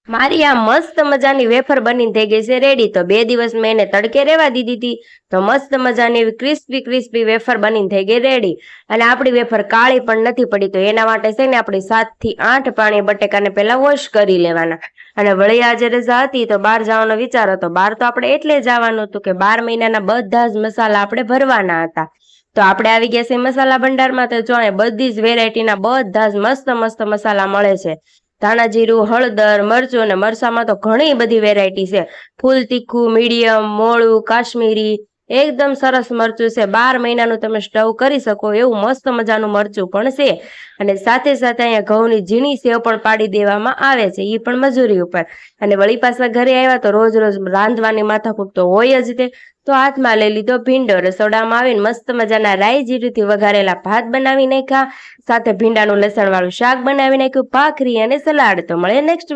મારી આ મસ્ત મજાની વેફર બનીને થઈ ગઈ છે રેડી. તો 2 દિવસ મેં એને તડકે રહેવા દીધી હતી. તો મસ્ત મજાની એવી ક્રિસ્પી ક્રિસ્પી વેફર બનીને થઈ ગઈ રેડી. અને આપણી વેફર કાળી પણ નથી પડી. તો એના માટે છે ને આપણે 7 થી 8 પાણી બટેકાને પહેલા વોશ કરી લેવાના. અને વળી આજે રજા હતી તો બહાર જવાનો વિચાર હતો. બહાર તો આપણે એટલે જવાનું હતું કે 12 મહિનાના બધા જ મસાલા આપણે ભરવાના હતા. તો આપણે આવી ગયા છે મસાલા ભંડારમાં. તો જો બધી જ વેરાયટીના બધા જ મસ્ત મસ્ત મસાલા મળે છે. ધાણા જીરું, હળદર, મરચું અને મરચામાં તો ઘણી બધી વેરાયટી છે. ફૂલ તીખું, મીડિયમ, મોળું, કાશ્મીરી, એકદમ સરસ મરચું છે. 12 મહિનાનું તમે સ્ટવ કરી શકો એવું મસ્ત મજાનું મરચું પણ છે. અને સાથે સાથે અહીંયા ઘઉંની ઝીણી સેવ પણ પાડી દેવામાં આવે છે, એ પણ મજૂરી ઉપર. અને વળી પાછા ઘરે આવ્યા તો રોજ રોજ રાંધવાની માથાકૂટ તો હોય જ તે. તો હાથમાં લઈ લીધો ભીંડો. રસોડામાં આવીને મસ્ત મજાના રાઈ જીરુંથી વઘારેલા ભાત બનાવી નાખ્યા. સાથે ભીંડાનું લસણ વાળું શાક બનાવી નાખ્યું, ભાખરી અને સલાડ. તો મળે નેક્સ્ટ